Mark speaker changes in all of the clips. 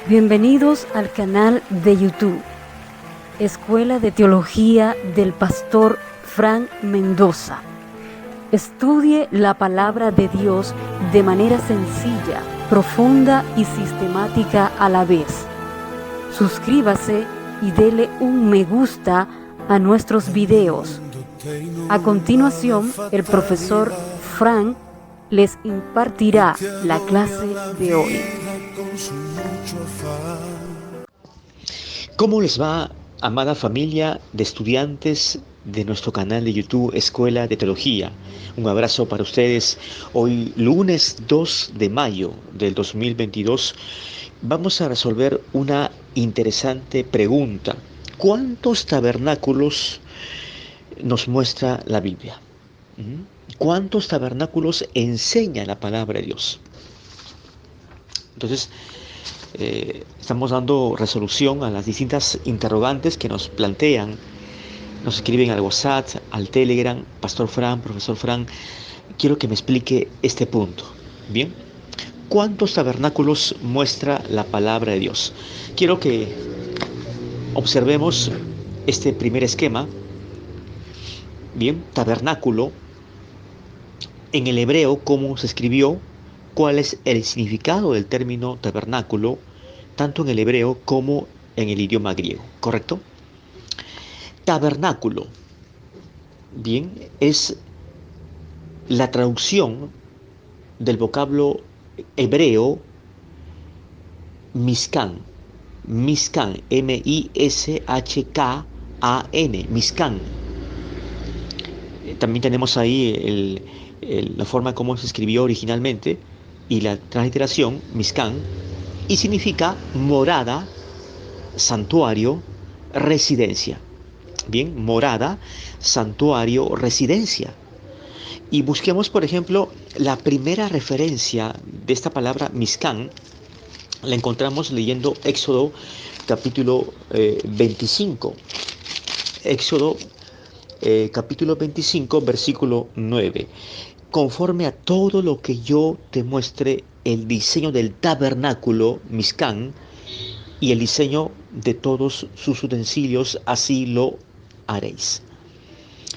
Speaker 1: Bienvenidos al canal de YouTube, Escuela de Teología del Pastor Fran Mendoza. Estudie la palabra de Dios de manera sencilla, profunda y sistemática a la vez. Suscríbase y dele un me gusta a nuestros videos. A continuación, el profesor Fran les impartirá la clase de hoy.
Speaker 2: ¿Cómo les va, amada familia de estudiantes de nuestro canal de YouTube Escuela de Teología? Un abrazo para ustedes. Hoy, lunes 2 de mayo del 2022, vamos a resolver una interesante pregunta. ¿Cuántos tabernáculos nos muestra la Biblia? ¿Cuántos tabernáculos enseña la palabra de Dios? Entonces, estamos dando resolución a las distintas interrogantes que nos plantean, nos escriben al WhatsApp, al Telegram. Pastor Fran, profesor Fran, quiero que me explique este punto. Bien, ¿cuántos tabernáculos muestra la palabra de Dios? Quiero que observemos este primer esquema. Bien, tabernáculo, en el hebreo, ¿cómo se escribió? ¿Cuál es el significado del término tabernáculo, tanto en el hebreo como en el idioma griego? ¿Correcto? Tabernáculo, bien, es la traducción del vocablo hebreo Mishkan, M-I-S-H-K-A-N, Mishkan. También tenemos ahí la forma como se escribió originalmente y la transliteración, Mishkan, y significa morada, santuario, residencia. Bien, morada, santuario, residencia. Y busquemos, por ejemplo, la primera referencia de esta palabra Mishkan. La encontramos leyendo Éxodo capítulo 25. Éxodo capítulo 25, versículo 9. Conforme a todo lo que yo te muestre el diseño del tabernáculo, Mishkan, y el diseño de todos sus utensilios, así lo haréis.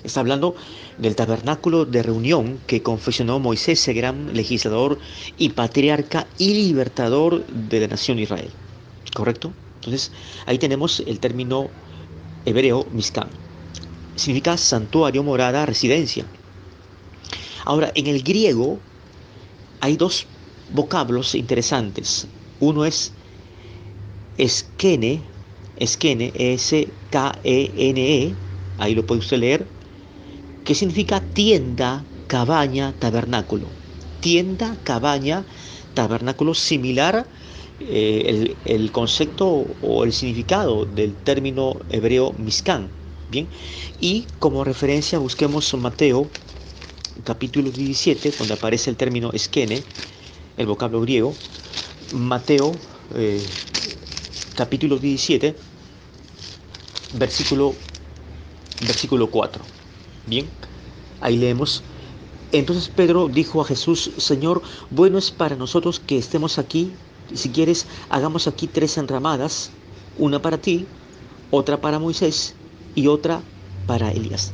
Speaker 2: Está hablando del tabernáculo de reunión que confeccionó Moisés, ese gran legislador y patriarca y libertador de la nación de Israel. ¿Correcto? Entonces, ahí tenemos el término hebreo Mishkan. Significa santuario, morada, residencia. Ahora, en el griego hay dos vocablos interesantes. Uno es eskene, S-K-E-N-E, ahí lo puede usted leer, que significa tienda, cabaña, tabernáculo. Tienda, cabaña, tabernáculo, similar el concepto o el significado del término hebreo Mishkan. Bien, y como referencia busquemos Mateo capítulo 17, donde aparece el término eskene, el vocablo griego. Mateo capítulo 17, versículo 4. Bien, ahí leemos: entonces Pedro dijo a Jesús: Señor, bueno es para nosotros que estemos aquí. Si quieres, hagamos aquí 3 enramadas, una para ti, otra para Moisés y otra para Elías.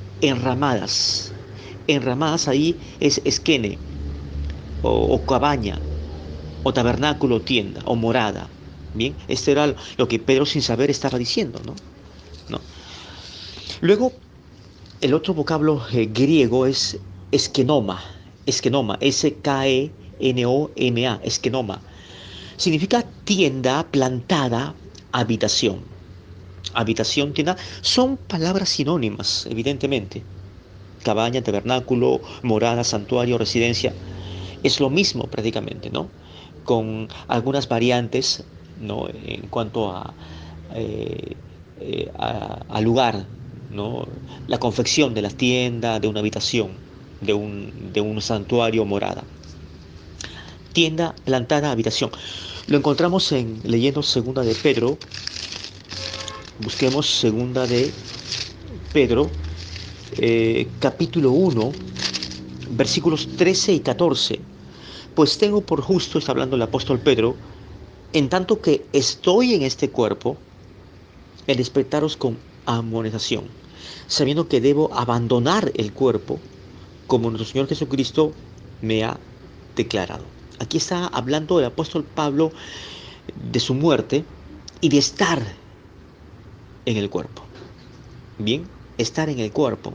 Speaker 2: Enramadas ahí es esquene, o cabaña, o tabernáculo, tienda, o morada. Bien, esto era lo que Pedro sin saber estaba diciendo, ¿no? Luego, el otro vocablo griego es eskenoma, S-K-E-N-O-M-A, eskenoma. Significa tienda, plantada, habitación. Habitación, tienda, son palabras sinónimas, evidentemente. Cabaña, tabernáculo, morada, santuario, residencia. Es lo mismo prácticamente, ¿no? Con algunas variantes, ¿no? En cuanto al lugar, ¿no? La confección de la tienda, de una habitación, de un santuario, morada. Tienda, plantada, habitación. Lo encontramos leyendo segunda de Pedro. Busquemos segunda de Pedro, capítulo 1, versículos 13 y 14. Pues tengo por justo, está hablando el apóstol Pedro, En tanto que estoy en este cuerpo, el despertaros con amonestación, sabiendo que debo abandonar el cuerpo, como nuestro Señor Jesucristo me ha declarado. Aquí está hablando el apóstol Pablo de su muerte y de estar en el cuerpo. Bien, estar en el cuerpo.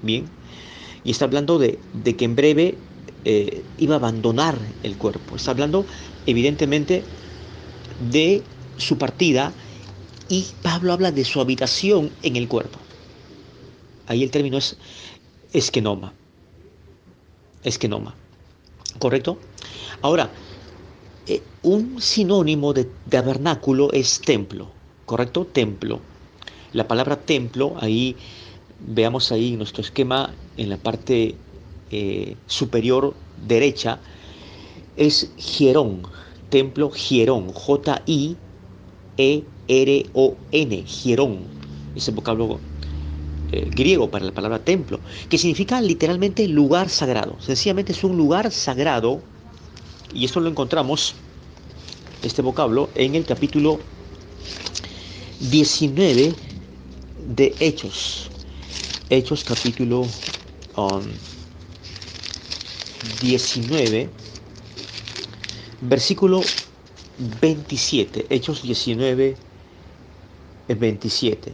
Speaker 2: Bien, y está hablando de que en breve iba a abandonar el cuerpo. Está hablando evidentemente de su partida, y Pablo habla de su habitación en el cuerpo. Ahí el término es esquenoma. Esquenoma. ¿Correcto? Ahora, un sinónimo de tabernáculo es templo. ¿Correcto? Templo. La palabra templo, ahí veamos ahí nuestro esquema en la parte superior derecha, es Hierón. Templo Hierón. J-I-E-R-O-N. Hierón. Ese vocablo griego para la palabra templo, que significa literalmente lugar sagrado. Sencillamente es un lugar sagrado, y esto lo encontramos, este vocablo, en el capítulo 19 de Hechos. Hechos capítulo 19, versículo 27. Hechos 19, 27.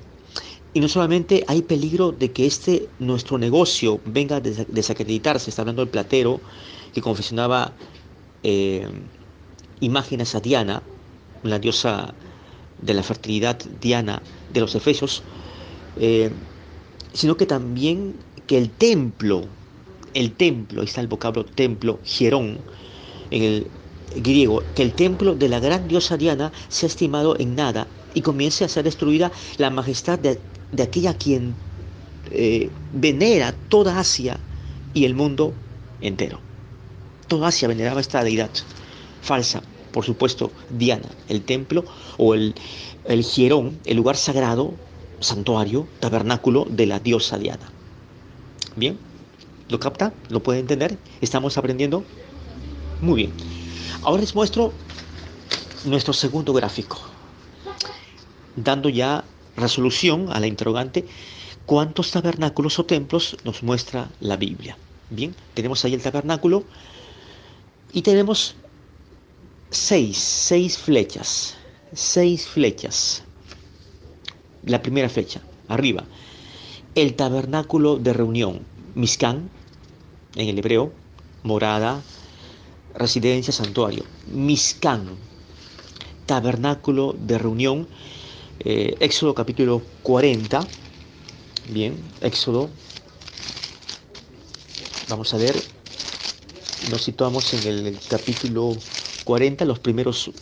Speaker 2: Y no solamente hay peligro de que nuestro negocio venga a desacreditarse. Está hablando el platero que confeccionaba imágenes a Diana, la diosa de la fertilidad, Diana de los Efesios, sino que también que el templo, ahí está el vocablo templo, Hierón, en el griego, que el templo de la gran diosa Diana sea estimado en nada y comience a ser destruida la majestad de aquella quien venera toda Asia y el mundo entero. Toda Asia veneraba esta deidad falsa, por supuesto, Diana, el templo o el Hierón, el lugar sagrado, santuario, tabernáculo de la diosa Diana. Bien, ¿lo capta? ¿Lo puede entender? ¿Estamos aprendiendo? Muy bien. Ahora les muestro nuestro segundo gráfico, dando ya resolución a la interrogante: ¿cuántos tabernáculos o templos nos muestra la Biblia? Bien, tenemos ahí el tabernáculo y tenemos seis flechas. La primera flecha, arriba, el tabernáculo de reunión, Mishkan, en el hebreo, morada, residencia, santuario. Mishkan, tabernáculo de reunión. Éxodo capítulo 40. Bien, Éxodo. Vamos a ver. Nos situamos en el capítulo 40, los primeros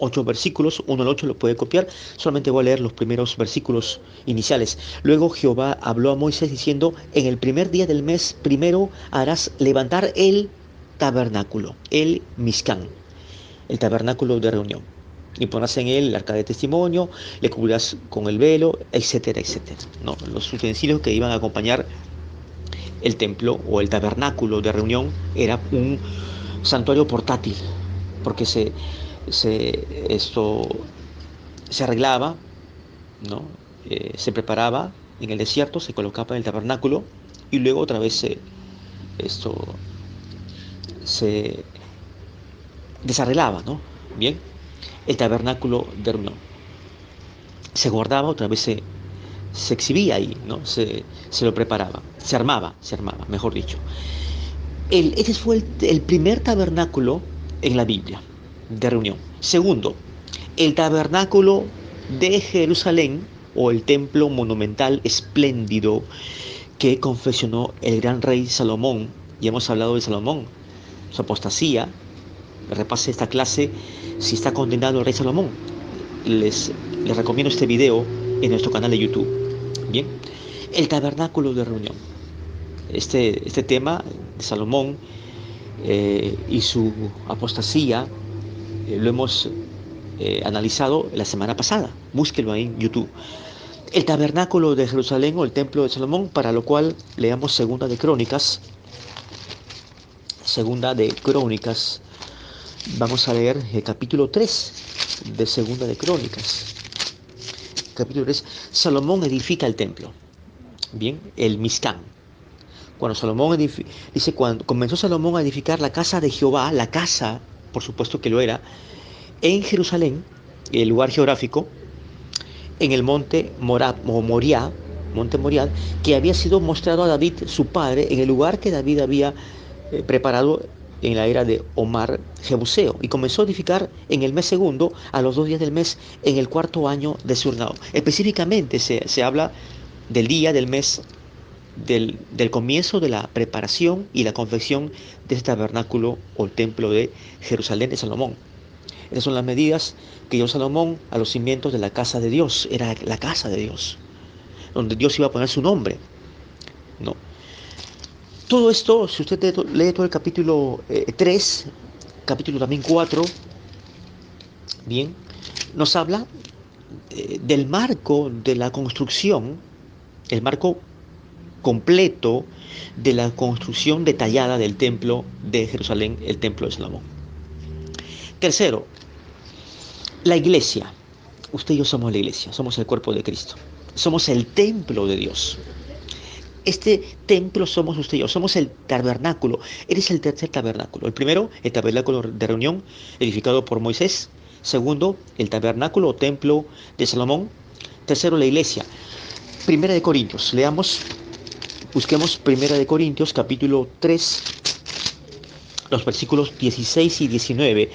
Speaker 2: 8 versículos, 1 al 8 lo puede copiar, solamente voy a leer los primeros versículos iniciales. Luego Jehová habló a Moisés diciendo: en el primer día del mes primero harás levantar el tabernáculo, el Mishkan, el tabernáculo de reunión, y pondrás en él el arca de testimonio, le cubrirás con el velo, etcétera, etcétera. No, los utensilios que iban a acompañar el templo o el tabernáculo de reunión era un santuario portátil, porque esto se arreglaba, ¿no? Se preparaba en el desierto, se colocaba en el tabernáculo y luego otra vez se desarreglaba, ¿no? Bien, el tabernáculo de reunión se guardaba, otra vez se exhibía ahí, ¿no? Se lo preparaba, se armaba, mejor dicho. Ese fue el primer tabernáculo en la Biblia de reunión. Segundo, el tabernáculo de Jerusalén, o el templo monumental espléndido que confeccionó el gran rey Salomón. Ya hemos hablado de Salomón, su apostasía. Repase esta clase si está condenado el rey Salomón. Les recomiendo este video en nuestro canal de YouTube. Bien, el tabernáculo de reunión. Este tema de Salomón y su apostasía lo hemos analizado la semana pasada. Búsquelo ahí en YouTube. El tabernáculo de Jerusalén o el templo de Salomón, para lo cual leamos Segunda de Crónicas Vamos a leer el capítulo 3 de Segunda de Crónicas. Capítulo 3. Salomón edifica el templo. Bien, el Mizcán. Cuando dice, cuando comenzó Salomón a edificar la casa de Jehová, la casa, por supuesto que lo era, en Jerusalén, el lugar geográfico, en el monte Moriah, monte Moriah, que había sido mostrado a David, su padre, en el lugar que David había preparado en la era de Omar Jebuseo, y comenzó a edificar en el mes segundo, a los 2 días del mes, en el 4.º año de su reinado. Específicamente se habla del día del mes del comienzo de la preparación y la confección de este tabernáculo o el templo de Jerusalén de Salomón. Esas son las medidas que dio Salomón a los cimientos de la casa de Dios. Era la casa de Dios, donde Dios iba a poner su nombre. No. Todo esto, si usted lee todo el capítulo 3, capítulo también 4, bien, nos habla del marco de la construcción, el marco completo de la construcción detallada del templo de Jerusalén, el templo de Salomón. Tercero, la iglesia. Usted y yo somos la iglesia, somos el cuerpo de Cristo, somos el templo de Dios. Este templo somos usted y yo, somos el tabernáculo. Eres el tercer tabernáculo. El primero, el tabernáculo de reunión, edificado por Moisés. Segundo, el tabernáculo o templo de Salomón. Tercero, la iglesia. Primera de Corintios, busquemos Primera de Corintios, capítulo 3, los versículos 16 y 19.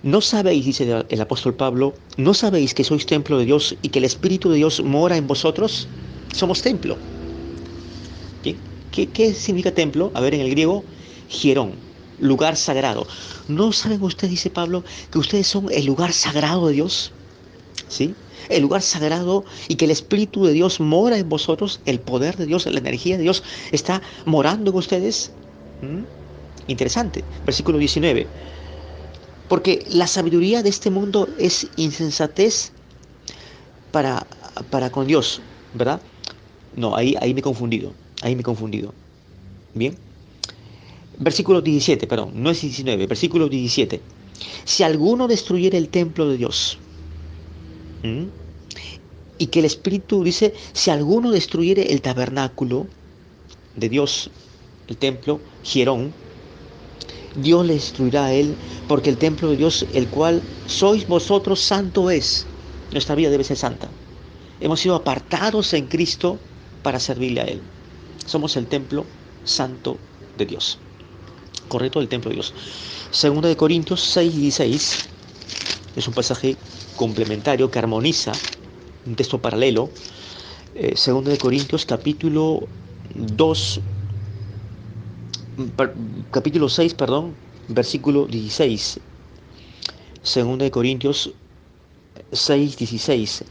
Speaker 2: ¿No sabéis, dice el apóstol Pablo, no sabéis que sois templo de Dios y que el Espíritu de Dios mora en vosotros? Somos templo. ¿Qué significa templo? A ver, en el griego, hierón, lugar sagrado. ¿No saben ustedes, dice Pablo, que ustedes son el lugar sagrado de Dios? ¿Sí? El lugar sagrado, y que el Espíritu de Dios mora en vosotros, el poder de Dios, la energía de Dios está morando en ustedes. Interesante. Versículo 19. Porque la sabiduría de este mundo es insensatez para con Dios, ¿verdad? No, ahí me he confundido. Bien. Versículo 17, perdón, no es 19, versículo 17. Si alguno destruyera el templo de Dios, y que el Espíritu dice, si alguno destruyere el tabernáculo de Dios, el templo, Hierón, Dios le destruirá a él, porque el templo de Dios, el cual sois vosotros, santo es. Nuestra vida debe ser santa. Hemos sido apartados en Cristo para servirle a Él. Somos el templo santo de Dios. Correcto, el templo de Dios. Segunda de Corintios 6 y 16 es un pasaje complementario que armoniza un texto paralelo. Segunda de Corintios capítulo 6, versículo 16. Segunda de Corintios 6, 16.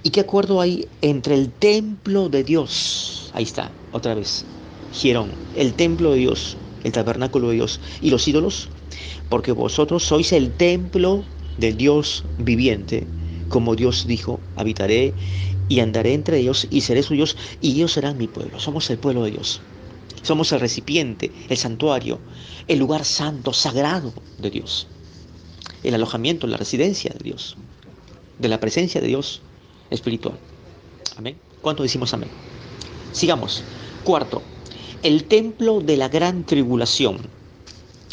Speaker 2: ¿Y qué acuerdo hay entre el templo de Dios? Ahí está, otra vez. Hierón, el templo de Dios, el tabernáculo de Dios, y los ídolos, porque vosotros sois el templo del Dios viviente, como Dios dijo, habitaré y andaré entre ellos y seré suyos y ellos serán mi pueblo. Somos el pueblo de Dios. Somos el recipiente, el santuario, el lugar santo, sagrado de Dios. El alojamiento, la residencia de Dios, de la presencia de Dios espiritual. Amén. ¿Cuánto decimos amén? Sigamos. Cuarto, el templo de la gran tribulación.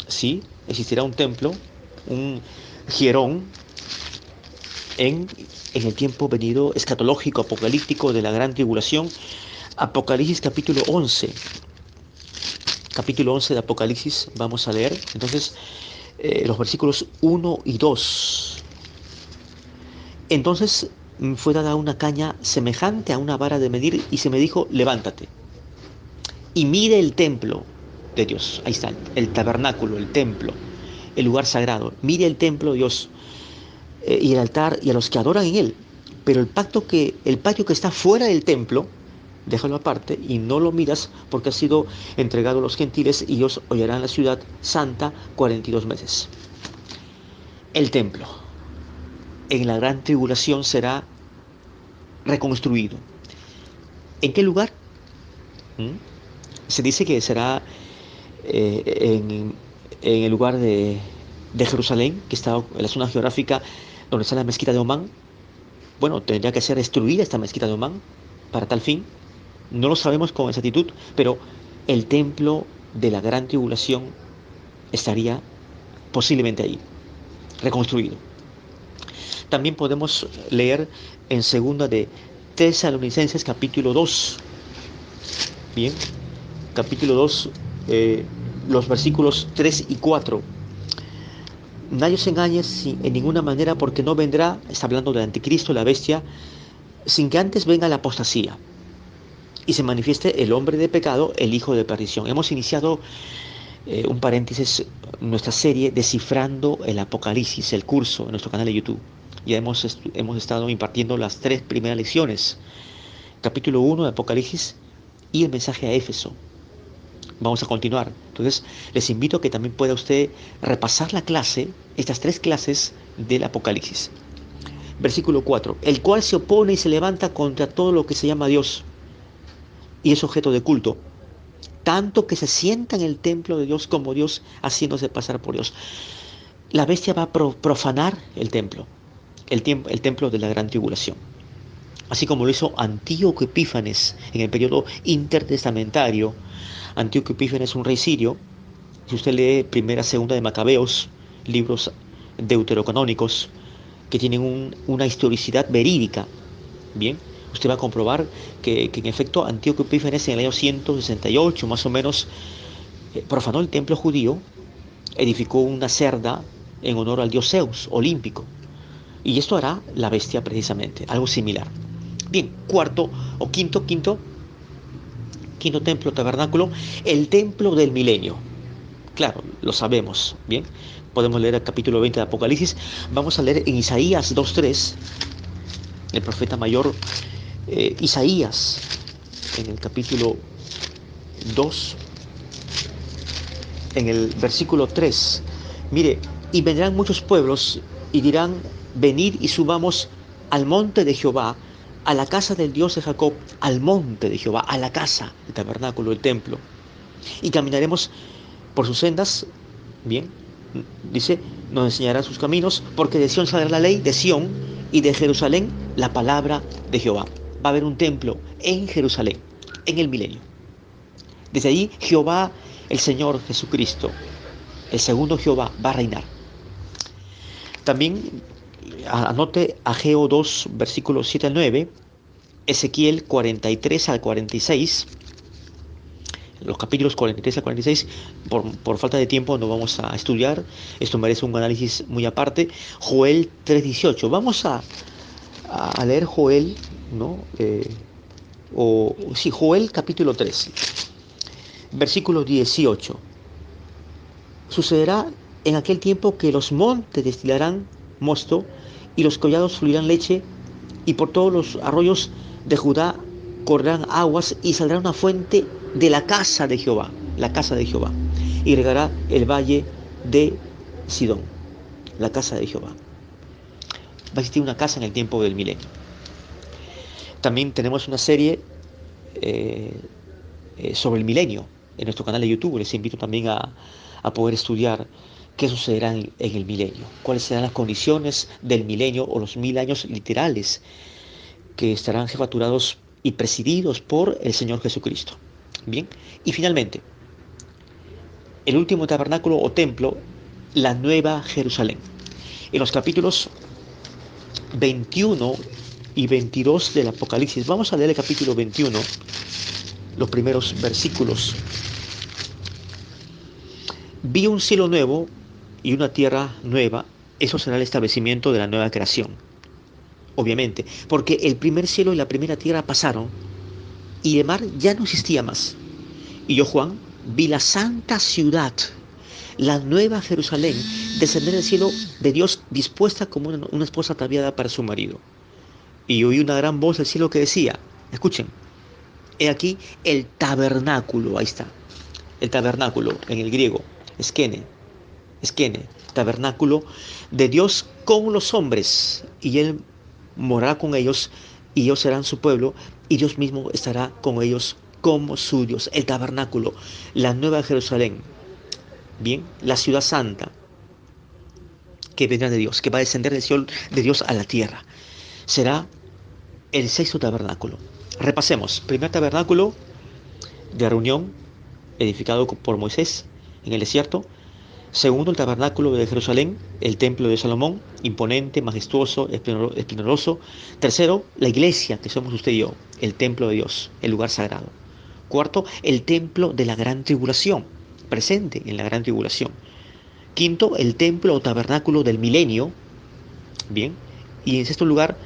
Speaker 2: Sí, existirá un templo, un hierón, en el tiempo venido escatológico, apocalíptico de la gran tribulación. Apocalipsis capítulo 11. Capítulo 11 de Apocalipsis, vamos a leer. Entonces, los versículos 1 y 2. Entonces fue dada una caña semejante a una vara de medir y se me dijo, levántate y mide el templo de Dios. Ahí está, el tabernáculo, el templo, el lugar sagrado. Mide el templo de Dios y el altar y a los que adoran en él. Pero el patio que está fuera del templo, déjalo aparte y no lo miras, porque ha sido entregado a los gentiles y ellos hollarán la ciudad santa 42 meses. El templo en la gran tribulación será reconstruido. ¿En qué lugar? Se dice que será en el lugar de de Jerusalén, que está en la zona geográfica donde está la mezquita de Omán. Bueno, tendría que ser destruida esta mezquita de Omán para tal fin. No lo sabemos con exactitud, pero el templo de la gran tribulación estaría posiblemente ahí, reconstruido. También podemos leer en segunda de Tesalonicenses capítulo 2. Bien, capítulo 2, los versículos 3 y 4. Nadie os engañe en ninguna manera, porque no vendrá, está hablando del anticristo, la bestia, sin que antes venga la apostasía y se manifieste el hombre de pecado, el hijo de perdición. Hemos iniciado un paréntesis, nuestra serie Descifrando el Apocalipsis, el curso en nuestro canal de YouTube. Ya hemos estado impartiendo las 3 primeras lecciones, capítulo 1 de Apocalipsis y el mensaje a Éfeso. Vamos a continuar. Entonces, les invito a que también pueda usted repasar la clase, estas 3 clases del Apocalipsis. Versículo 4. El cual se opone y se levanta contra todo lo que se llama Dios y es objeto de culto, tanto que se sienta en el templo de Dios como Dios, haciéndose pasar por Dios. La bestia va a profanar el templo de la gran tribulación. Así como lo hizo Antíoco Epífanes en el periodo intertestamentario. Antíoco Epífanes, un rey sirio. Si usted lee primera, segunda de Macabeos, libros deuterocanónicos que tienen una historicidad verídica, bien, usted va a comprobar que en efecto Antíoco Epífanes en el año 168 más o menos profanó el templo judío, edificó una cerda en honor al dios Zeus olímpico, y esto hará la bestia precisamente, algo similar. Bien, quinto templo, tabernáculo, el templo del milenio. Claro, lo sabemos, bien. Podemos leer el capítulo 20 de Apocalipsis. Vamos a leer en Isaías 2:3, el profeta mayor Isaías, en el capítulo 2, en el versículo 3. Mire, y vendrán muchos pueblos y dirán, venid y subamos al monte de Jehová, a la casa del Dios de Jacob, al monte de Jehová, a la casa, el tabernáculo, el templo, y caminaremos por sus sendas. Bien, dice, nos enseñará sus caminos, porque de Sión saldrá la ley, de Sión, y de Jerusalén la palabra de Jehová. Va a haber un templo en Jerusalén, en el milenio. Desde allí Jehová, el Señor Jesucristo, el segundo Jehová, va a reinar. También anote Ageo 2, versículos 7 al 9, Ezequiel 43 al 46, los capítulos 43 al 46, por falta de tiempo no vamos a estudiar, esto merece un análisis muy aparte. Joel 3:18, vamos a leer Joel, ¿no? Joel capítulo 3, versículo 18. Sucederá en aquel tiempo que los montes destilarán mosto y los collados fluirán leche, y por todos los arroyos de Judá correrán aguas, y saldrá una fuente de la casa de Jehová, y regará el valle de Sidón, la casa de Jehová. Va a existir una casa en el tiempo del milenio. También tenemos una serie sobre el milenio en nuestro canal de YouTube. Les invito también a poder estudiar qué sucederá en el milenio, cuáles serán las condiciones del milenio o los 1000 años literales que estarán jefaturados y presididos por el Señor Jesucristo. Bien, y finalmente, el último tabernáculo o templo, la Nueva Jerusalén. En los capítulos 21 y 22 del Apocalipsis, vamos a leer el capítulo 21, los primeros versículos. Vi un cielo nuevo y una tierra nueva. Eso será el establecimiento de la nueva creación, obviamente, porque el primer cielo y la primera tierra pasaron y el mar ya no existía más. Y yo, Juan, vi la santa ciudad, la nueva Jerusalén, descender del cielo de Dios, dispuesta como una esposa ataviada para su marido. Y oí una gran voz del cielo que decía, escuchen, he aquí el tabernáculo, ahí está, el tabernáculo en el griego, skene, tabernáculo de Dios con los hombres, y Él morará con ellos, y ellos serán su pueblo, y Dios mismo estará con ellos como su Dios. El tabernáculo, la nueva Jerusalén, bien, la ciudad santa, que vendrá de Dios, que va a descender del cielo de Dios a la tierra. Será el sexto tabernáculo. Repasemos. Primer tabernáculo de reunión, edificado por Moisés en el desierto. Segundo, el tabernáculo de Jerusalén, el templo de Salomón, imponente, majestuoso, esplendoroso. Tercero, la iglesia, que somos usted y yo, el templo de Dios, el lugar sagrado. Cuarto, el templo de la gran tribulación, presente en la gran tribulación. Quinto, el templo o tabernáculo del milenio. Bien. Y en sexto lugar,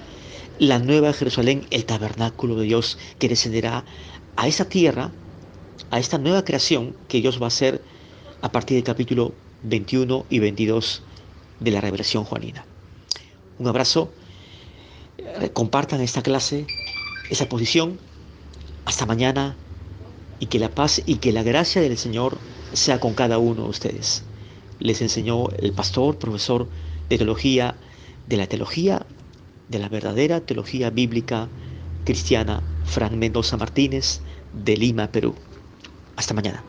Speaker 2: la nueva Jerusalén, el tabernáculo de Dios, que descenderá a esa tierra, a esta nueva creación que Dios va a hacer a partir del capítulo 21 y 22 de la Revelación Joanina. Un abrazo, compartan esta clase, esa posición. Hasta mañana, y que la paz y que la gracia del Señor sea con cada uno de ustedes. Les enseñó el pastor, profesor de teología, de la verdadera teología bíblica cristiana, Frank Mendoza Martínez, de Lima, Perú. Hasta mañana.